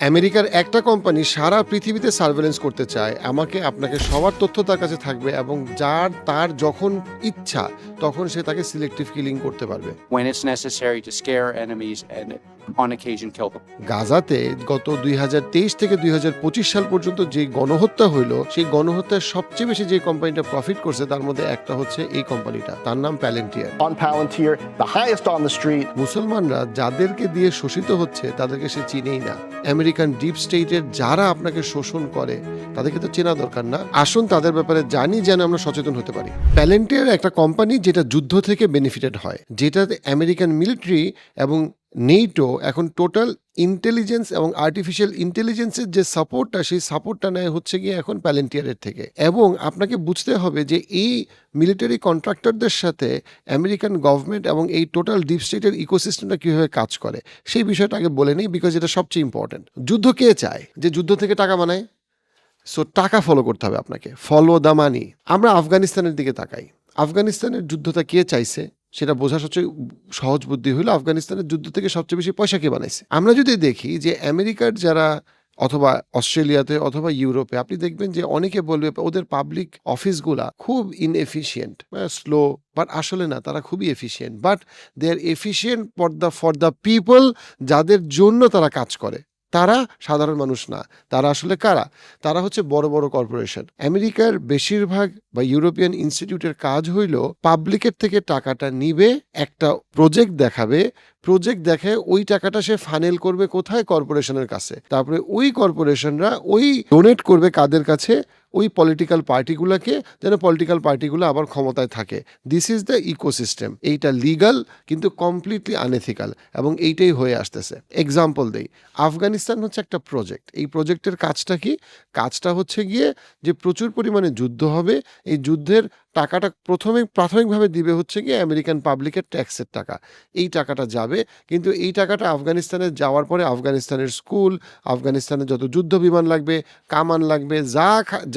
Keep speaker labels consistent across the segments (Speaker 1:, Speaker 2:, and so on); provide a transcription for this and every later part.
Speaker 1: আমেরিকার একটা কোম্পানি সারা পৃথিবীতে সার্ভেলেন্স করতে চায়। আপনাকে সবার তথ্য তার কাছে থাকবে এবং তার যখন ইচ্ছা তখন সে তাকে সিলেক্টিভ কিলিং করতে পারবে।
Speaker 2: when it's necessary to scare enemies and on occasion kill them.
Speaker 1: গাজাতে গত 2023 থেকে 2025 সাল পর্যন্ত যে গণহত্যা হইল, সেই গণহত্যার সবচেয়ে বেশি যে কোম্পানিটা প্রফিট করছে তার মধ্যে একটা হচ্ছে এই কোম্পানিটা, তার নাম প্যালেন্টিয়ার।
Speaker 3: On Palantir, the highest on the street.
Speaker 1: মুসলমানরা যাদেরকে দিয়ে শোষিত হচ্ছে তাদেরকে সে চিনেই না। আমেরিকান ডিপ স্টেটের যারা আপনাকে শোষণ করে তাদেরকে তো চেনা দরকার না। আসুন তাদের ব্যাপারে জানি যেন আমরা সচেতন হতে পারি। প্যালেন্টিয়ার একটা কোম্পানি যেটা যুদ্ধ থেকে বেনিফিটেড হয়, যেটাতে আমেরিকান মিলিটারি এবং নেটো এখন টোটাল ইন্টেলিজেন্স এবং আর্টিফিশিয়াল ইন্টেলিজেন্সের যে সাপোর্টটা, সেই সাপোর্টটা নেয় হচ্ছে গিয়ে এখন প্যালেন্টিয়ারের থেকে। এবং আপনাকে বুঝতে হবে যে এই মিলিটারি কন্ট্রাক্টরদের সাথে আমেরিকান গভর্নমেন্ট এবং এই টোটাল ডিপ স্টেটের ইকোসিস্টেমটা কীভাবে কাজ করে সেই বিষয়টা আগে বলে নিই, বিকজ এটা সবচেয়ে ইম্পর্টেন্ট। যুদ্ধ কে চায়? যে যুদ্ধ থেকে টাকা বানায়। সো টাকা ফলো করতে হবে আপনাকে, ফলো দ্য মানি। আমরা আফগানিস্তানের দিকে তাকাই। আফগানিস্তানের যুদ্ধটা কে চাইছে সেটা বোঝা সবচেয়ে সহজ বুদ্ধি হলো আফগানিস্তানের যুদ্ধ থেকে সবচেয়ে বেশি পয়সা কে বানাইছে। আমরা যদি দেখি যে আমেরিকার যারা অথবা অস্ট্রেলিয়াতে অথবা ইউরোপে, আপনি দেখবেন যে অনেকে বলবে ওদের পাবলিক অফিসগুলা খুব ইনএফিশিয়েন্ট, স্লো, বাট আসলে না, তারা খুবই efficient. But they are efficient for the people যাদের জন্য তারা কাজ করে। তারা সাধারণ মানুষ না, তারা আসলে কারা? তারা হচ্ছে বড় বড় কর্পোরেশন। আমেরিকার বেশিরভাগ বা ইউরোপিয়ান ইনস্টিটিউটের কাজ হইল পাবলিকের থেকে টাকাটা নিবে, একটা প্রজেক্ট দেখাবে, প্রজেক্ট দেখে ওই টাকাটা সে ফানেল করবে কোথায়? কর্পোরেশনের কাছে। তারপরে ওই কর্পোরেশনরা ওই ডোনেট করবে কাদের কাছে? ওই পলিটিক্যাল পার্টিগুলোকে, যেন পলিটিক্যাল পার্টিগুলো আবার ক্ষমতায় থাকে। This is the ecosystem. এইটা লিগাল কিন্তু কমপ্লিটলি আনএথিক্যাল, এবং এইটাই হয়ে আসতেছে। এক্সাম্পল দেই, আফগানিস্তান হচ্ছে একটা প্রজেক্ট। এই প্রজেক্টের কাজটা কি? কাজটা হচ্ছে গিয়ে যে প্রচুর পরিমাণে যুদ্ধ হবে, এই যুদ্ধের টাকাটা প্রাথমিকভাবে দিবে হচ্ছে গিয়ে আমেরিকান পাবলিকের ট্যাক্সের টাকা। এই টাকাটা যাবে, কিন্তু এই টাকাটা আফগানিস্তানে যাওয়ার পরে আফগানিস্তানের স্কুল, আফগানিস্তানের যত যুদ্ধ বিমান লাগবে, কামান লাগবে,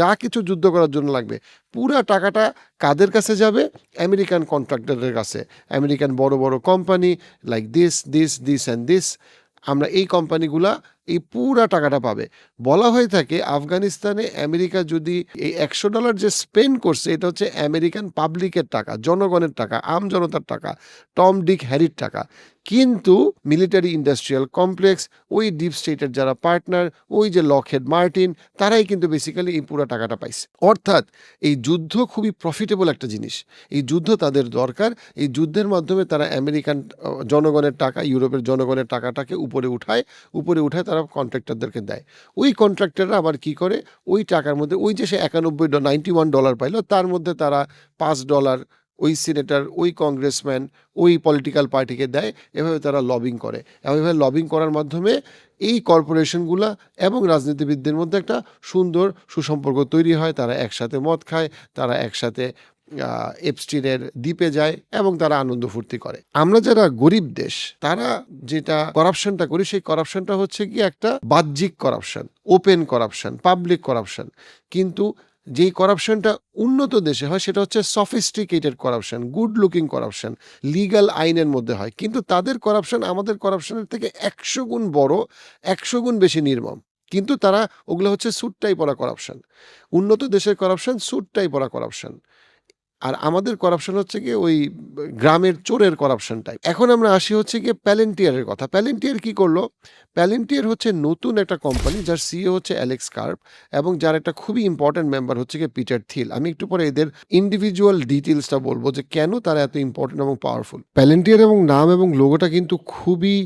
Speaker 1: যা কিছু যুদ্ধ করার জন্য লাগবে, পুরা টাকাটা কাদের কাছে যাবে? আমেরিকান কন্ট্রাক্টরের কাছে। আমেরিকান বড় বড় company like this and this, আমরা এই কোম্পানিগুলা এই পুরা টাকাটা পাবে। বলা হয়ে থাকে আফগানিস্তানে আমেরিকা যদি এই $100 যে স্পেন্ড করছে, এটা হচ্ছে আমেরিকান পাবলিকের টাকা, জনগণের টাকা, আম জনতার টাকা, টম ডিক হ্যারির টাকা। কিন্তু মিলিটারি ইন্ডাস্ট্রিয়াল কমপ্লেক্স, ওই ডিপ স্টেটের যারা পার্টনার, ওই যে লকহেড মার্টিন, তারাই কিন্তু বেসিক্যালি এই পুরো টাকাটা পাইছে। অর্থাৎ এই যুদ্ধ খুবই প্রফিটেবল একটা জিনিস। এই যুদ্ধ তাদের দরকার। এই যুদ্ধের মাধ্যমে তারা আমেরিকান জনগণের টাকা, ইউরোপের জনগণের টাকাটাকে উপরে উঠায় তারা কন্ট্রাক্টরদেরকে দেয়। ওই কন্ট্রাক্টররা আবার কি করে? ওই টাকার মধ্যে ওই যে সে $91 পাইলো, তার মধ্যে তারা $5 ওই সিনেটর, ওই কংগ্রেসম্যান, ওই পলিটিক্যাল পার্টিকে দেয়। এভাবে তারা লবিং করে, এবং এভাবে লবিং করার মাধ্যমে এই কর্পোরেশনগুলা এবং রাজনীতিবিদদের মধ্যে একটা সুন্দর সুসম্পর্ক তৈরি হয়। তারা একসাথে মদ খায়, তারা একসাথে এপস্টিনের দ্বীপে যায় এবং তারা আনন্দ ফুর্তি করে। আমরা যারা গরিব দেশ, তারা যেটা করাপশনটা করি, সেই করাপশনটা হচ্ছে কি একটা বাহ্যিক corruption, open corruption, public corruption. কিন্তু যেই করাপশনটা উন্নত দেশে হয় সেটা হচ্ছে sophisticated corruption, good looking corruption, legal আইনের মধ্যে হয়। কিন্তু তাদের করাপশন আমাদের করাপশনের থেকে 100 গুণ বড়, 100 গুণ বেশি নির্মম। কিন্তু তারা ওগুলো হচ্ছে স্যুটটাই পরা করাপশন। উন্নত দেশের করাপশন স্যুটটাই পরা করাপশন, আর আমাদের করাপশন হচ্ছে গিয়ে ওই গ্রামের চোরের করাপশন টাইপ। এখন আমরা আসি হচ্ছে গিয়ে প্যালেন্টিয়ারের কথা। প্যালেন্টিয়ার কি করলো? প্যালেন্টিয়ার হচ্ছে নতুন একটা কোম্পানি, যার সিইও হচ্ছে অ্যালেক্স কার্প, এবং যার একটা খুবই ইম্পর্টেন্ট মেম্বার হচ্ছে গিয়ে পিটার থিল। আমি একটু পরে এদের ইন্ডিভিজুয়াল ডিটেলসটা বলবো যে কেন তারা এত ইম্পর্টেন্ট এবং পাওয়ারফুল। প্যালেন্টিয়ার এবং নাম এবং লোগোটা কিন্তু খুবই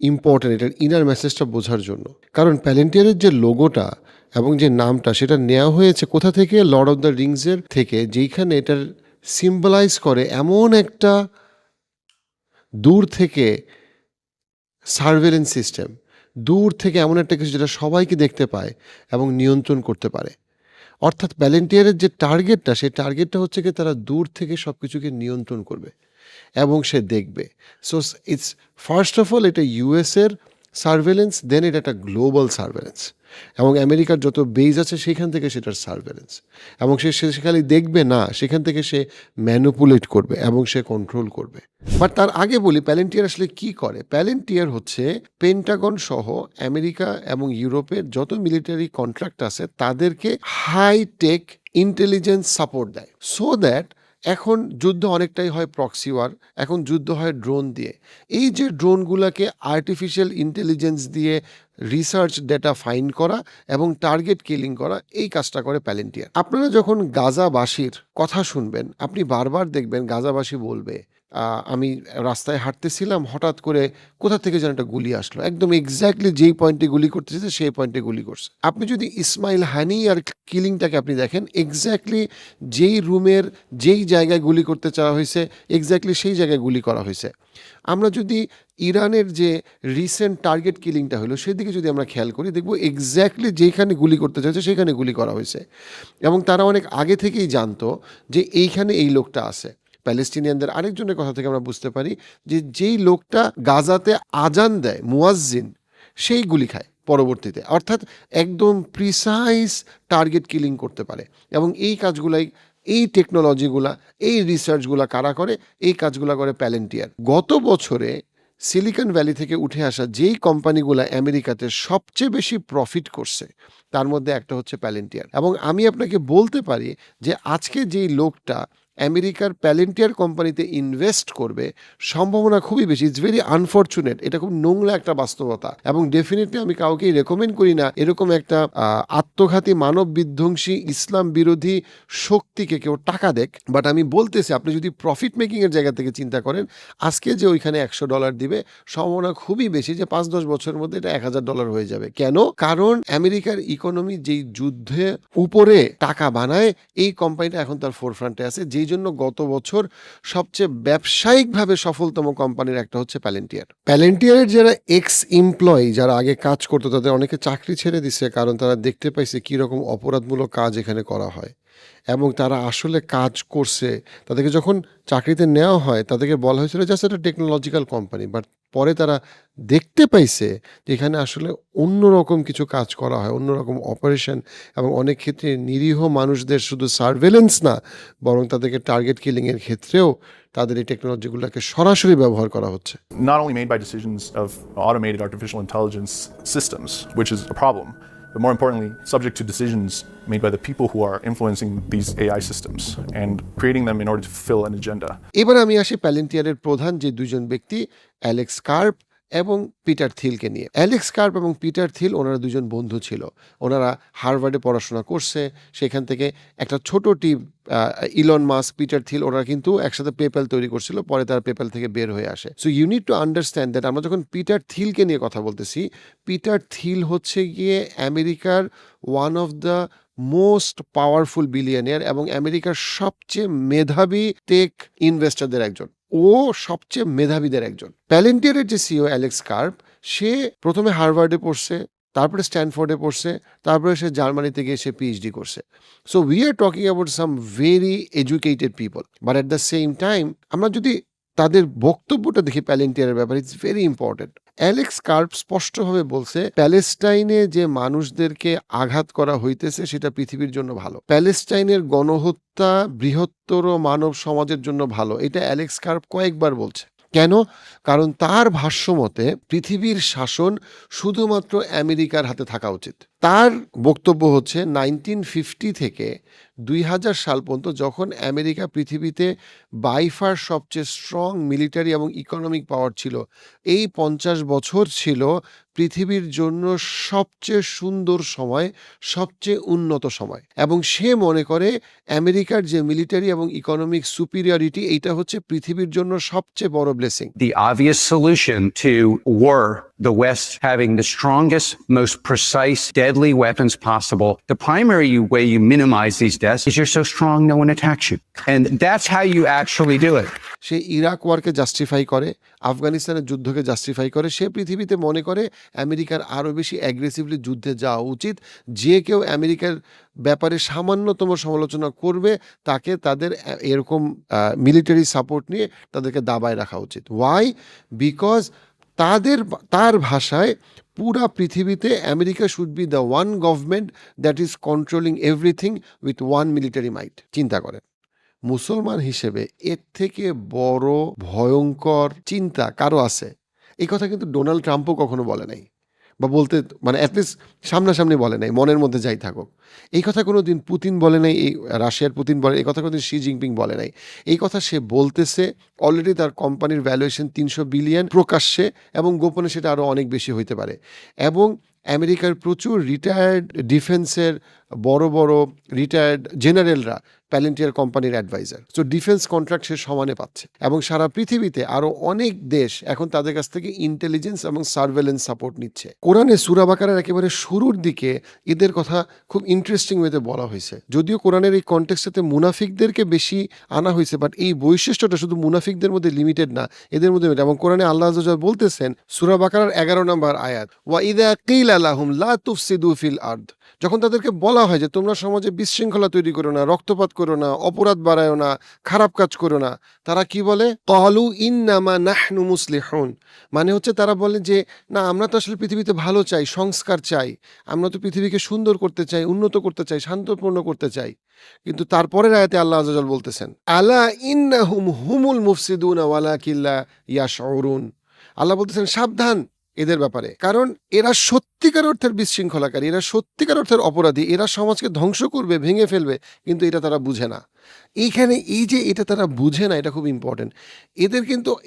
Speaker 1: ইম্পর্টেন্ট এটার ইনার মেসেজটা বোঝার জন্য। কারণ প্যালেন্টিয়ারের যে লোগোটা এবং যে নামটা, সেটা নেওয়া হয়েছে কোথা থেকে? লর্ড অফ দ্য রিংসের থেকে, যেইখানে এটার সিম্বলাইজ করে এমন একটা দূর থেকে সার্ভেলেন্স সিস্টেম, দূর থেকে এমন একটা কিছু যেটা সবাইকে দেখতে পায় এবং নিয়ন্ত্রণ করতে পারে। অর্থাৎ প্যালেন্টিয়ারের যে টার্গেটটা, সেই টার্গেটটা হচ্ছে কি তারা দূর থেকে সব কিছুকে নিয়ন্ত্রণ করবে এবং সে দেখবে। So its first of all এটা ইউএসের সার্ভেলেন্স দেন এটা একটা গ্লোবাল সার্ভেলেন্স, এবং আমেরিকার যত বেজ আছে সেখান থেকে সেটার সার্ভেলেন্স, এবং সে খালি দেখবে না, সেখান থেকে সে ম্যানুপুলেট করবে এবং সে কন্ট্রোল করবে। বাট তার আগে বলি প্যালেন্টিয়ার আসলে কি করে। প্যালেন্টিয়ার হচ্ছে পেন্টাগন সহ আমেরিকা এবং ইউরোপের যত মিলিটারি কন্ট্রাক্ট আছে তাদেরকে হাই টেক ইন্টেলিজেন্স সাপোর্ট দেয়, সো দ্যাট এখন যুদ্ধ অনেকটাই হয় প্রক্সি ওয়ার, এখন যুদ্ধ হয় ড্রোন দিয়ে। এই যে ড্রোনগুলোকে আর্টিফিশিয়াল ইন্টেলিজেন্স দিয়ে রিসার্চ ডেটা ফাইন্ড করা এবং টার্গেট কিলিং করা, এই কাজটা করে প্যালেন্টিয়ার। আপনারা যখন গাজাবাসীর কথা শুনবেন, আপনি বারবার দেখবেন গাজাবাসী বলবে আমি রাস্তায় হাঁটতেছিলাম, হঠাৎ করে কোথা থেকে যেন একটা গুলি আসলো, একদম এক্স্যাক্টলি যেই পয়েন্টে গুলি করতেছে সেই পয়েন্টে গুলি করছে। আপনি যদি ইসমাইল হানি আর কিলিংটাকে আপনি দেখেন, এক্স্যাক্টলি যেই রুমের যেই জায়গায় গুলি করতে চাওয়া হয়েছে এক্স্যাক্টলি সেই জায়গায় গুলি করা হয়েছে। আমরা যদি ইরানের যে রিসেন্ট টার্গেট কিলিংটা হলো সেদিকে যদি আমরা খেয়াল করি, দেখবো এক্স্যাক্টলি যেখানে গুলি করতে চাইছে সেখানে গুলি করা হয়েছে, এবং তারা অনেক আগে থেকেই জানতো যে এইখানে এই লোকটা আছে। প্যালেস্টিনিয়ানদের আরেকজনের কথা থেকে আমরা বুঝতে পারি যে যেই লোকটা গাজাতে আজান দেয় মুয়াজ্জিন, সেই গুলি খায় পরবর্তীতে, অর্থাৎ একদম প্রিসাইজ টার্গেট কিলিং করতে পারে। এবং এই কাজগুলাই, এই টেকনোলজিগুলা, এই রিসার্চগুলা কারা করে? এই কাজগুলা করে প্যালেন্টিয়ার। গত বছরে সিলিকন ভ্যালি থেকে উঠে আসা যেই কোম্পানিগুলো আমেরিকাতে সবচেয়ে বেশি প্রফিট করছে তার মধ্যে একটা হচ্ছে প্যালেন্টিয়ার। এবং আমি আপনাকে বলতে পারি যে আজকে যেই লোকটা আমেরিকার প্যালেন্টিয়ার কোম্পানিতে ইনভেস্ট করবে সম্ভাবনা খুবই বেশি। ইটস ভেরি আনফর্চুনেট, এটা খুব নোংরা একটা বাস্তবতা, এবং ডেফিনেটলি আমি কাউকেই রেকমেন্ড করি না এরকম একটা আত্মঘাতী মানব বিধ্বংসী ইসলাম বিরোধী শক্তিকে কেউ টাকা দেখ। বাট আমি বলতেছি আপনি যদি প্রফিট মেকিংয়ের জায়গা থেকে চিন্তা করেন, আজকে যে ওইখানে $100 দিবে সম্ভাবনা খুবই বেশি যে 5-10 বছরের মধ্যে এটা $1000 হয়ে যাবে। কেন? কারণ আমেরিকার ইকোনমি যেই যুদ্ধে উপরে টাকা বানায়, এই কোম্পানিটা এখন তার ফোরফ্রন্টে আছে, যেই জন্য গত বছর সবচেয়ে ব্যবসায়িকভাবে সফলতম কোম্পানির একটা হচ্ছে প্যালেন্টিয়ার। প্যালেন্টিয়ারের যারা এক্স এমপ্লয়ি, যারা আগে কাজ করতো, তাদের অনেকে চাকরি ছেড়ে দিছে, কারণ তারা দেখতে পাইছে কীরকম অপরাধমূলক কাজ এখানে করা হয়, এবং তারা আসলে কাজ করছে। তাদেরকে যখন চাকরিতে নেওয়া হয় তাদেরকে বলা হয়েছিল জাস্ট একটা টেকনোলজিক্যাল কোম্পানি, বাট পরে তারা দেখতে পাইছে যে এখানে আসলে অন্যরকম কিছু কাজ করা হয়, অন্যরকম অপারেশন, এবং অনেক ক্ষেত্রে নিরীহ মানুষদের শুধু সার্ভেলেন্স না, বরং তাদেরকে টার্গেট কিলিংয়ের ক্ষেত্রেও তাদের এই টেকনোলজিগুলোকে সরাসরি ব্যবহার করা হচ্ছে।
Speaker 4: Not only made by decisions of automated artificial intelligence systems, which is a problem, but more importantly, subject to decisions made by the people who are influencing these AI systems and creating them in order to fulfill an agenda.
Speaker 1: এবার আমি আসি প্যালেন্টিয়ারের প্রধান যে দুজন ব্যক্তি, Alex carp এবং Peter থিলকে নিয়ে। Alex carp এবং পিটার থিল ওনারা দুজন বন্ধু ছিল, ওনারা হার্ভার্ডে পড়াশোনা করছে। সেখান থেকে একটা ছোট team, Elon Musk, Peter Thiel, ওরা কিন্তু একসাথে পেপ্যাল তৈরি করছিল, পরে তারা পেপ্যাল থেকে বের হয়ে আসে। So you need to understand that আমরা যখন পিটার থিলকে নিয়ে কথা বলতেছি, পিটার থিল হচ্ছে গিয়ে আমেরিকার one of the most powerful billionaire এবং আমেরিকার সবচেয়ে মেধাবী টেক ইনভেস্টরদের একজন। ও সবচেয়ে মেধাবীদের একজন। প্যালেন্টিয়ারের যে সিও অ্যালেক্স কার্প, সে প্রথমে হার্ভার্ডে পড়ছে, তারপরে স্ট্যানফোর্ডে পড়ছে, তারপরে সে জার্মানিতে গিয়ে সে পিএইচডি করছে। So we are talking about some very educated people, but at the same time আমরা যদি তাদের বক্তব্যটা দেখি প্যালেন্টিয়ারের ব্যাপারে, it's very important. Alex carp স্পষ্টভাবে বলছে প্যালেস্টাইনে যে মানুষদেরকে আঘাত করা হইতেছে সেটা পৃথিবীর জন্য ভালো, প্যালেস্টাইনের গণহত্যা বৃহত্তর মানব সমাজের জন্য ভালো। এটা অ্যালেক্স কার্প কয়েকবার বলছে। কেন? কারণ তার ভাষ্যমতে পৃথিবীর শাসন শুধুমাত্র আমেরিকার হাতে থাকা উচিত। তার বক্তব্য হচ্ছে 1950 থেকে 2000 সাল পর্যন্ত যখন আমেরিকা পৃথিবীতে বাইফার সবচেয়ে স্ট্রং মিলিটারি এবং ইকোনমিক পাওয়ার ছিল, এই 50 বছর ছিল পৃথিবীর জন্য সবচেয়ে সুন্দর সময়, সবচেয়ে উন্নত সময়। এবং সে মনে করে আমেরিকার যে মিলিটারি এবং ইকোনমিক সুপিরিয়রিটি, এইটা হচ্ছে পৃথিবীর জন্য সবচেয়ে বড় blessing.
Speaker 5: The obvious solution to war, the West having the strongest, most precise, deadly weapons possible, the primary way you minimize these deaths is you're so strong no one attacks you. And that's how you actually do it.
Speaker 1: সে Iraq ওয়ারকে justify করে, আফগানিস্তানের যুদ্ধকে justify করে। সে পৃথিবীতে মনে করে আমেরিকার আরও বেশি অ্যাগ্রেসিভলি যুদ্ধে যাওয়া উচিত। যে কেউ আমেরিকার ব্যাপারে সামান্যতম সমালোচনা করবে তাকে তাদের এরকম মিলিটারি সাপোর্ট নিয়ে তাদেরকে দাবায় রাখা উচিত। ওয়াই? বিকজ তার ভাষায় পুরা পৃথিবীতে America should be the one government that is controlling everything with one military might. চিন্তা করেন, মুসলমান হিসেবে এর থেকে বড় ভয়ঙ্কর চিন্তা কারো আছে? এই কথা কিন্তু ডোনাল্ড ট্রাম্পও কখনো বলে নাই, বা বলতে মানে অ্যাটলিস্ট সামনাসামনি বলে নাই, মনের মধ্যে যাই থাকুক। এই কথা কোনো দিন পুতিন বলে নাই, এই রাশিয়ার পুতিন বলে, এই কথা কোনো দিন শি জিনপিং বলে নাই। এই কথা সে বলতেছে, অলরেডি তার কোম্পানির ভ্যালুয়েশন 300 বিলিয়ন প্রকাশ্যে, এবং গোপনে সেটা আরও অনেক বেশি হইতে পারে। এবং আমেরিকার প্রচুর রিটায়ার্ড ডিফেন্সের বড় বড় রিটায়ার্ড জেনারেলরা প্যালেন্টিয়ার কোম্পানির অ্যাডভাইজার। সো ডিফেন্স কন্ট্রাক্ট সে সমানে পাচ্ছে, এবং সারা পৃথিবীতে আরও অনেক দেশ এখন তাদের কাছ থেকে ইন্টেলিজেন্স এবং সার্ভেলেন্স সাপোর্ট নিচ্ছে। কোরআনে সূরা বাকারার একেবারে শুরুর দিকে এদের কথা খুব ইন্টারেস্টিং ওয়েতে বলা হয়েছে। যদিও কোরআনের এই কনটেক্সটে মুনাফিকদেরকে বেশি আনা হয়েছে, বাট এই বৈশিষ্ট্যটা শুধু মুনাফিকদের মধ্যে লিমিটেড না, এদের মধ্যে। এবং কোরআনে আল্লাহ আয্যা ওয়া জাল বলতেছেন সূরা বাকারার 11 নম্বর আয়াত, ওয়া ইযা কিলা লাহুম লা তুফসিদু ফিল আরদ, যখন তাদেরকে বলা হয় যে তোমরা সমাজে বিশৃঙ্খলা তৈরি করো না, রক্তপাত করো না, অপরাধ বাড়ায়ো না, খারাপ কাজ করো না, তারা কি বলে? ক্বালু ইন্নামা নাহনু মুসলিহুন, মানে হচ্ছে তারা বলে যে না, আমরা তো আসলে পৃথিবীতে ভালো চাই, সংস্কার চাই, আমরা তো পৃথিবীকে সুন্দর করতে চাই, উন্নত করতে চাই, শান্তপূর্ণ করতে চাই। কিন্তু তারপরের আয়াতে আল্লাহ আয্যা ওয়া জাল বলতেছেন, আলা ইন্নাহুম হুমুল মুফসিদুনা ওয়ালাকিল্লা ইয়াশউরুন, আল্লাহ বলতেছেন সাবধান এদের ব্যাপারে, কারণ এরা সত্যিকার অর্থের বিশৃঙ্খলাকারী, এরা সত্যিকার অর্থের অপরাধী, এরা সমাজকে ধ্বংস করবে, ভেঙে ফেলবে, কিন্তু এটা তারা বুঝে না। এইখানে এই যে এটা তারা বুঝে না, এটা খুব ইম্পর্টেন্ট।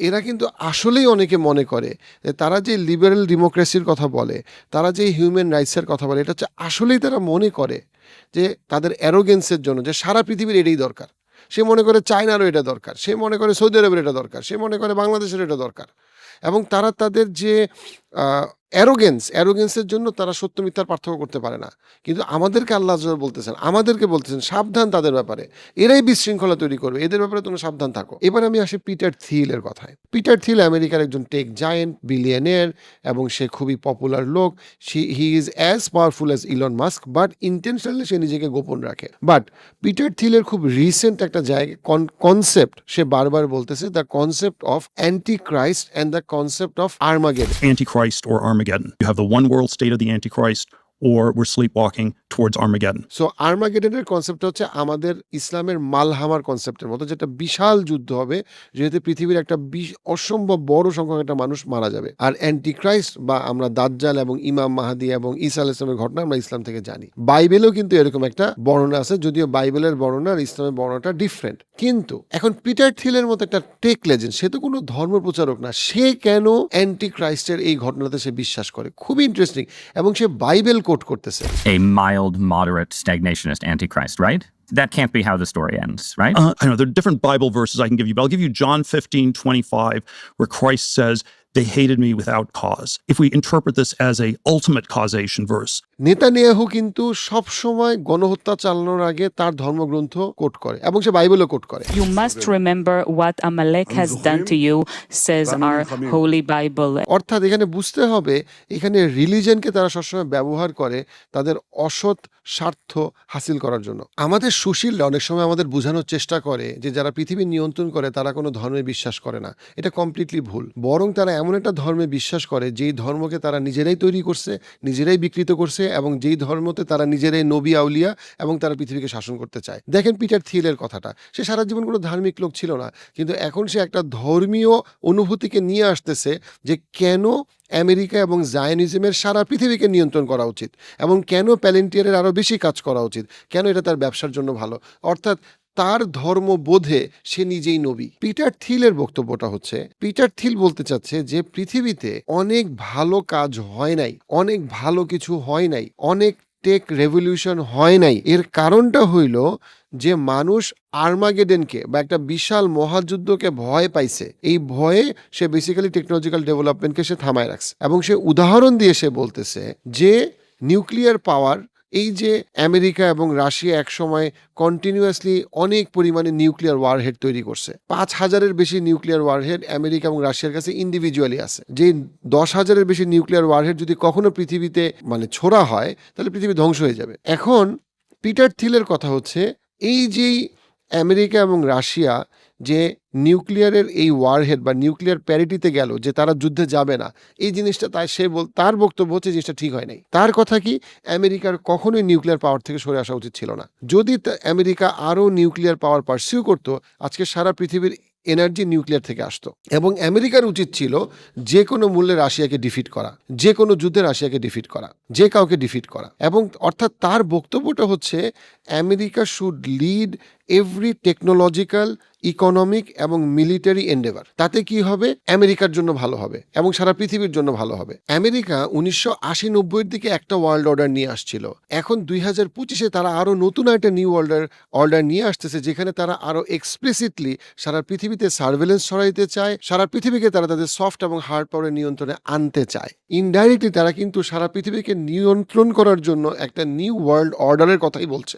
Speaker 1: এরা কিন্তু আসলেই অনেকে মনে করে যে তারা যে লিবারেল ডেমোক্রেসির কথা বলে, তারা যে হিউম্যান রাইটসের কথা বলে, এটা হচ্ছে আসলেই তারা মনে করে যে তাদের অ্যারোগেন্সের জন্য যে সারা পৃথিবীর এটাই দরকার। সে মনে করে চায়নারও এটা দরকার, সে মনে করে সৌদি আরবের এটা দরকার, সে মনে করে বাংলাদেশের এটা দরকার। এবং তারা তাদের যে অ্যারোগেন্সের জন্য তারা সত্য মিথ্যার পার্থক্য করতে পারে না। কিন্তু আমাদেরকে আল্লাহ আয্যা ওয়া জাল আমাদেরকে বলতেছেন সাবধান তাদের ব্যাপারে, এরাই বিশৃঙ্খলা তৈরি করবে, এদের ব্যাপারে তোমরা সাবধান থাকো। এবার আমি আসি পিটার থিলের কথায়। পিটার থিল আমেরিকার একজন টেক জায়েন্ট, বিলিয়নিয়ার, এবং সে খুবই পপুলার লোক। He is as powerful as Elon Musk, but intentionally সে নিজেকে গোপন রাখে। বাট পিটার থিলের খুব রিসেন্ট একটা কনসেপ্ট সে বারবার বলতেছে, the concept of anti Christ and the concept of Armageddon.
Speaker 6: Antichrist or Armageddon. You have the one world state of the Antichrist, or we're sleepwalking towards Armageddon.
Speaker 1: So আর্মাগেডনের কনসেপ্টটা হচ্ছে আমাদের ইসলামের মালহামার কনসেপ্টের মতো, যেটা বিশাল যুদ্ধ হবে, যেহেতু পৃথিবীর একটা অসম্ভব বড় সংখ্যক একটা মানুষ মারা যাবে। আর অ্যান্টিক্রাইস্ট বা আমরা দাজ্জাল এবং ইমাম মাহাদি এবং ঈসা আলাইহিস সালামের ঘটনা আমরা ইসলাম থেকে জানি। বাইবেলেও কিন্তু এরকম একটা বর্ণনা আছে, যদিও বাইবেলের বর্ণনা আর ইসলামের বর্ণনাটা ডিফারেন্ট। কিন্তু এখন পিটার থিলের মতো একটা টেক লেজেন্ড, সে তো কোনো ধর্ম প্রচারক না, সে কেন অ্যান্টিক্রাইস্টের এই ঘটনাতে সে বিশ্বাস করে? খুবই ইন্টারেস্টিং। এবং সে বাইবেল কোট করতেছে।
Speaker 7: A mild, moderate, stagnationist antichrist, right? That can't be how the story ends, right?
Speaker 6: I know there are different Bible verses I can give you, but I'll give you John 15:25, where Christ says, "They hated me without cause." If we interpret this as a ultimate causation verse,
Speaker 1: Netanyahu কিন্তু সবসময় গণহত্যা চালানোর আগে তার ধর্মগ্রন্থ coat করে, এবং সে বাইবেলও coat করে।
Speaker 8: You must remember what Amalek has done to you, says our Holy Bible.
Speaker 1: অর্থাৎ এখানে বুঝতে হবে, এখানে রিলিজনকে তারা সবসময় ব্যবহার করে তাদের অসৎ স্বার্থ হাসিল করার জন্য। আমাদের সুশীলরা অনেক সময় আমাদের বোঝানোর চেষ্টা করে যে যারা পৃথিবী নিয়ন্ত্রণ করে তারা কোনো ধর্মে বিশ্বাস করে না। এটা কমপ্লিটলি ভুল। বরং তারা এমন একটা ধর্মে বিশ্বাস করে যেই ধর্মকে তারা নিজেরাই তৈরি করছে, নিজেরাই বিকৃত করছে, এবং যেই ধর্মতে তারা নিজেরাই নবী আউলিয়া, এবং তারা পৃথিবীকে শাসন করতে চায়। দেখেন পিটার থিলের কথাটা, সে সারা জীবন কোনো ধার্মিক লোক ছিল না, কিন্তু এখন সে একটা ধর্মীয় অনুভূতিকে নিয়ে আসতেছে যে কেন আমেরিকা এবং জায়নিজমের সারা পৃথিবীকে নিয়ন্ত্রণ করা উচিত, এবং কেন প্যালেন্টিয়ারের আরও বেশি কাজ করা উচিত, কেন এটা তার ব্যবসার জন্য ভালো। অর্থাৎ তার ধর্মবোধে সে নিজেই নবী। পিটার থিলের বক্তব্যটা হচ্ছে, পিটার থিল বলতে চাচ্ছে যে পৃথিবীতে অনেক ভালো কাজ হয় নাই, অনেক ভালো কিছু হয় নাই, অনেক টেক রেভলিউশন হয় নাই। এর কারণটা হইল যে মানুষ আর্মাগেডনকে বা একটা বিশাল মহাযুদ্ধকে ভয় পাইছে। এই ভয়ে সে বেসিক্যালি টেকনোলজিক্যাল ডেভেলপমেন্টকে সে থামায় রাখছে, এবং সে উদাহরণ দিয়ে সে বলতেছে যে নিউক্লিয়ার পাওয়ার, এই যে আমেরিকা এবং রাশিয়া একসময় কন্টিনিউয়াসলি অনেক পরিমাণে নিউক্লিয়ার ওয়ারহেড তৈরি করছে। 5000-এর বেশি নিউক্লিয়ার ওয়ারহেড আমেরিকা এবং রাশিয়ার কাছে ইন্ডিভিজুয়ালি আছে। যে 10,000-এর বেশি নিউক্লিয়ার ওয়ারহেড যদি কখনো পৃথিবীতে ছোড়া হয়, তাহলে পৃথিবী ধ্বংস হয়ে যাবে। এখন পিটার থিলের কথা হচ্ছে, এই যেই আমেরিকা এবং রাশিয়া যে নিউক্লিয়ারের এই ওয়ারহেড বা নিউক্লিয়ার প্যারিটিতে গেল, যে তারা যুদ্ধে যাবে না, এই জিনিসটা তার বক্তব্য হচ্ছে জিনিসটা ঠিক হয় নাই। তার কথা কি, আমেরিকার কখনোই নিউক্লিয়ার পাওয়ার থেকে সরে আসা উচিত ছিল না। যদি আমেরিকা আরও নিউক্লিয়ার পাওয়ার পারসিউ করতো, আজকে সারা পৃথিবীর এনার্জি নিউক্লিয়ার থেকে আসতো। এবং আমেরিকার উচিত ছিল যে কোনো মূল্যে রাশিয়াকে ডিফিট করা, যে কোনো যুদ্ধে রাশিয়াকে ডিফিট করা, যে কাউকে ডিফিট করা। এবং অর্থাৎ তার বক্তব্যটা হচ্ছে America should lead every technological, economic এবং মিলিটারি এন্ডেভার। তাতে কি হবে, আমেরিকার জন্য ভালো হবে এবং সারা পৃথিবীর জন্য ভালো হবে। আমেরিকা 1980-90-এর দিকে একটা ওয়ার্ল্ড অর্ডার নিয়ে আসছিল, এখন 2025-এ তারা আরো নতুন একটা নিউ অর্ডার নিয়ে আসতেছে, যেখানে তারা আরো এক্সপ্লিসিটলি সারা পৃথিবীতে সার্ভেলেন্স ছড়াইতে চায়, সারা পৃথিবীকে তারা তাদের সফট এবং হার্ড পাওয়ারের নিয়ন্ত্রণে আনতে চায়। ইনডাইরেক্টলি তারা কিন্তু সারা পৃথিবীকে নিয়ন্ত্রণ করার জন্য একটা নিউ ওয়ার্ল্ড অর্ডারের কথাই বলছে।